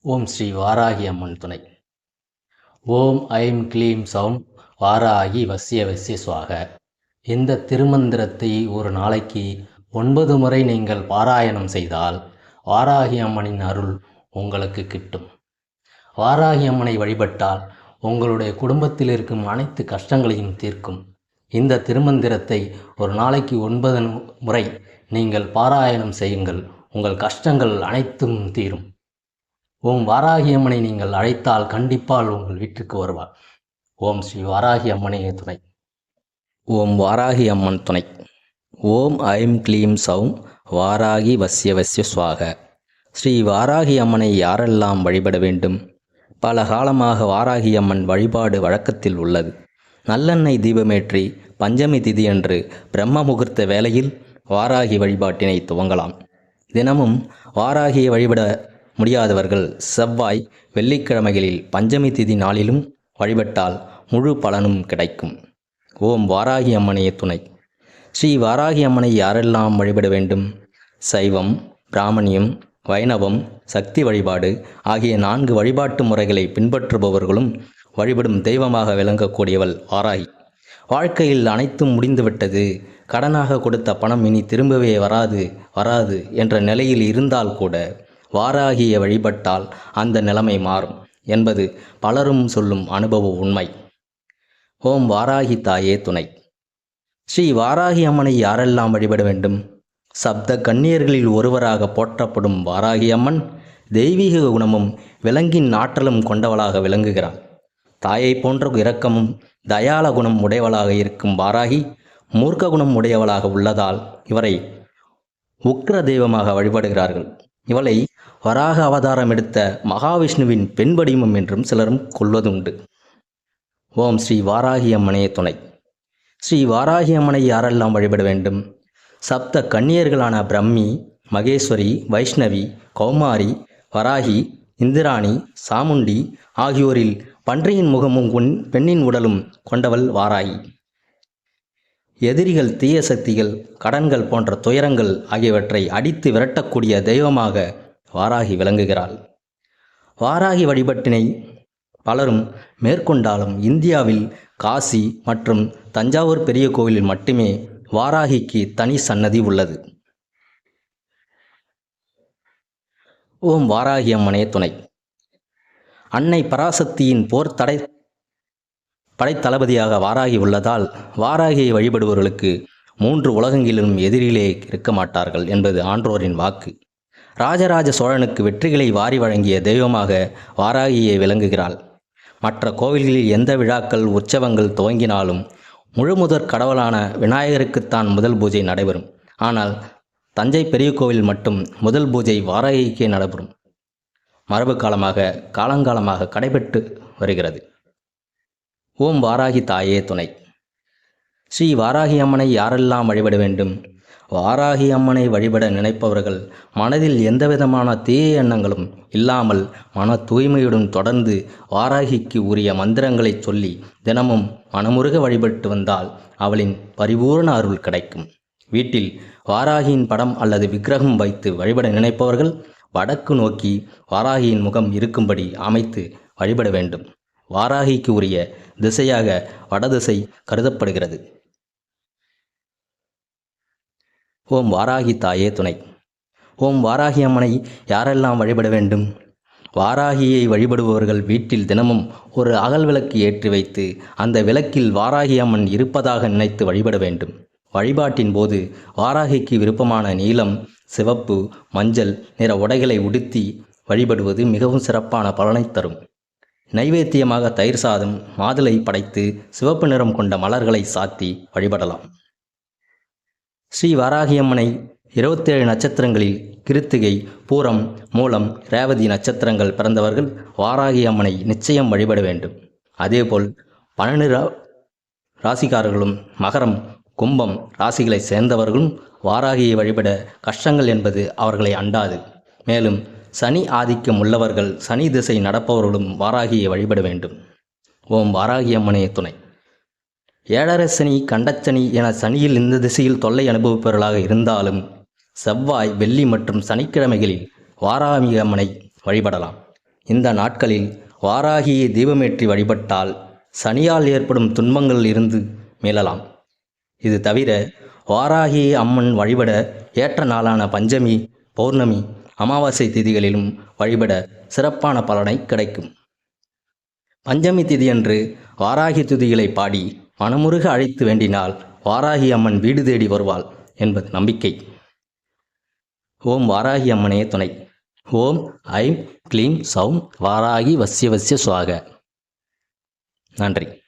ஓம் ஸ்ரீ வாராகி அம்மன் துணை. ஓம் ஐம் க்ளீம் சௌம் வாராகி வசிய வசிய சுவாக. இந்த திருமந்திரத்தை ஒரு நாளைக்கு 9 முறை நீங்கள் பாராயணம் செய்தால் வாராகி அம்மனின் அருள் உங்களுக்கு கிட்டும். வாராகி அம்மனை வழிபட்டால் உங்களுடைய குடும்பத்தில் இருக்கும் அனைத்து கஷ்டங்களையும் தீர்க்கும். இந்த திருமந்திரத்தை ஒரு நாளைக்கு 9 முறை நீங்கள் பாராயணம் செய்யுங்கள். உங்கள் கஷ்டங்கள் அனைத்தும் தீரும். ஓம் வாராகி அம்மனை நீங்கள் அழைத்தால் கண்டிப்பால் உங்கள் வீட்டுக்கு வருவார். ஓம் ஸ்ரீ வாராகி அம்மனே துணை. ஓம் வாராகி அம்மன் துணை. ஓம் ஐம் க்ளீம் சௌம் வாராகி வசிய வசிய சுவாக. ஸ்ரீ வாராகி அம்மனை யாரெல்லாம் வழிபட வேண்டும்? பல காலமாக வாராகி அம்மன் வழிபாடு வழக்கத்தில் உள்ளது. நல்லெண்ணெய் தீபமேற்றி பஞ்சமி திதியன்று பிரம்ம முகூர்த்த வேளையில் வாராகி வழிபாட்டினை துவங்கலாம். தினமும் வாராகியை வழிபட முடியாதவர்கள் செவ்வாய் வெள்ளிக்கிழமைகளில் பஞ்சமி திதி நாளிலும் வழிபட்டால் முழு பலனும் கிடைக்கும். ஓம் வாராகி அம்மனே துணை. ஸ்ரீ வாராகி அம்மனை யாரெல்லாம் வழிபட வேண்டும்? சைவம், பிராமணியம், வைணவம், சக்தி வழிபாடு ஆகிய 4 வழிபாட்டு முறைகளை பின்பற்றுபவர்களும் வழிபடும் தெய்வமாக விளங்கக்கூடியவள் வாராகி. வாழ்க்கையில் அனைத்தும் முடிந்துவிட்டது, கடனாக கொடுத்த பணம் இனி திரும்பவே வராது என்ற நிலையில் இருந்தால் கூட வாராகியை வழிபட்டால் அந்த நிலைமை மாறும் என்பது பலரும் சொல்லும் அனுபவ உண்மை. ஓம் வாராகி தாயே துணை. ஸ்ரீ வாராகி அம்மனை யாரெல்லாம் வழிபட வேண்டும்? சப்த கன்னியர்களில் ஒருவராக போற்றப்படும் வாராகி அம்மன் தெய்வீக குணமும் விலங்கின் ஆற்றலும் கொண்டவளாக விளங்குகிறாள். தாயை போன்ற இரக்கமும் தயால குணம் உடையவளாக இருக்கும் வாராகி மூர்க்க குணம் உடையவளாக உள்ளதால் இவரை உக்ர தெய்வமாக வழிபடுகிறார்கள். இவளை வராக அவதாரம் எடுத்த மகாவிஷ்ணுவின் பெண் வடிவம் என்றும் சிலரும் கொள்வதுண்டு. ஓம் ஸ்ரீ வாராகி அம்மனே துணை. ஸ்ரீ வாராகி அம்மனை யாரெல்லாம் வழிபட வேண்டும்? சப்த கன்னியர்களான பிரம்மி, மகேஸ்வரி, வைஷ்ணவி, கௌமாரி, வராகி, இந்திராணி, சாமுண்டி ஆகியோரில் பன்றியின் முகமும் பெண்ணின் உடலும் கொண்டவள் வாராகி. எதிரிகள், தீய சக்திகள், கடன்கள் போன்ற துயரங்கள் ஆகியவற்றை அடித்து விரட்டக்கூடிய தெய்வமாக வாராகி விளங்குகிறாள். வாராகி வழிபாட்டினை பலரும் மேற்கொண்டாலும் இந்தியாவில் காசி மற்றும் தஞ்சாவூர் பெரிய கோவிலில் மட்டுமே வாராகிக்கு தனி சன்னதி உள்ளது. ஓம் வாராகி அம்மனே துணை. அன்னை பராசக்தியின் போர் படைத்தளபதியாக வாராகி உள்ளதால் வாராகியை வழிபடுபவர்களுக்கு 3 உலகங்களிலும் எதிரிலே இருக்க மாட்டார்கள் என்பது ஆன்றோரின் வாக்கு. ராஜராஜ சோழனுக்கு வெற்றிகளை வாரி வழங்கிய தெய்வமாக வாராகியை விளங்குகிறாள். மற்ற கோவில்களில் எந்த விழாக்கள், உற்சவங்கள் துவங்கினாலும் முழுமுதற் கடவுளான விநாயகருக்குத்தான் முதல் பூஜை நடைபெறும். ஆனால் தஞ்சை பெரிய கோவில் மட்டும் முதல் பூஜை வாராகிக்கே நடைபெறும். மரபு காலங்காலமாக கடைபெற்று வருகிறது. ஓம் வாராகி தாயே துணை. ஸ்ரீ வாராகி அம்மனை யாரெல்லாம் வழிபட வேண்டும்? வாராகி அம்மனை வழிபட நினைப்பவர்கள் மனதில் எந்தவிதமான தீய எண்ணங்களும் இல்லாமல் மன தூய்மையுடன் தொடர்ந்து வாராகிக்கு உரிய மந்திரங்களை சொல்லி தினமும் மனமுருக வழிபட்டு வந்தால் அவளின் பரிபூர்ண அருள் கிடைக்கும். வீட்டில் வாராகியின் படம் அல்லது விக்கிரகம் வைத்து வழிபட நினைப்பவர்கள் வடக்கு நோக்கி வாராகியின் முகம் இருக்கும்படி அமைத்து வழிபட வேண்டும். வாராகிக்கு உரிய திசையாக வடதிசை கருதப்படுகிறது. ஓம் வாராகி தாயே துணை. ஓம் வாராகி அம்மனை யாரெல்லாம் வழிபட வேண்டும்? வாராகியை வழிபடுபவர்கள் வீட்டில் தினமும் ஒரு அகல் விளக்கு ஏற்றி வைத்து அந்த விளக்கில் வாராகி அம்மன் இருப்பதாக நினைத்து வழிபட வேண்டும். வழிபாட்டின் போது வாராகிக்கு விருப்பமான நீலம், சிவப்பு, மஞ்சள் நிற உடைகளை உடுத்தி வழிபடுவது மிகவும் சிறப்பான பலனை தரும். நைவேத்தியமாக தயிர் சாதம், மாதுளை படைத்து சிவப்பு நிறம் கொண்ட மலர்களை சாத்தி வழிபடலாம். ஸ்ரீ வாராகி அம்மனை 27 நட்சத்திரங்களில் கிருத்திகை, பூரம், மூலம், ரேவதி நட்சத்திரங்கள் பிறந்தவர்கள் வாராகி அம்மனை நிச்சயம் வழிபட வேண்டும். அதேபோல் 12 ராசிக்காரர்களும் மகரம், கும்பம் ராசிகளை சேர்ந்தவர்களும் வாராகியை வழிபட கஷ்டங்கள் என்பது அவர்களை அண்டாது. மேலும் சனி ஆதிக்கம் உள்ளவர்கள், சனி திசை நடப்பவர்களும் வாராகியை வழிபட வேண்டும். ஓம் வாராகி அம்மனே துணை. 7.5 சனி, கண்டச்சனி என சனியில் இந்த திசையில் தொல்லை அனுபவிப்பவர்களாக இருந்தாலும் செவ்வாய், வெள்ளி மற்றும் சனிக்கிழமைகளில் வாராகி அம்மனை வழிபடலாம். இந்த நாட்களில் வாராகியை தீபமேற்றி வழிபட்டால் சனியால் ஏற்படும் துன்பங்களில் இருந்து மீளலாம். இது தவிர வாராகி அம்மன் வழிபட ஏற்ற நாளான பஞ்சமி, பௌர்ணமி, அமாவாசை திதிகளிலும் வழிபட சிறப்பான பலனை கிடைக்கும். பஞ்சமி திதியன்று வாராகி துதிகளை பாடி மனமுருக அழைத்து வேண்டினால் வாராகி அம்மன் வீடு தேடி வருவாள் என்பது நம்பிக்கை. ஓம் வாராகி அம்மனே துணை. ஓம் ஐம் க்ளீம் சௌம் வாராகி வஸ்ய வஸ்ய சுவாக. நன்றி.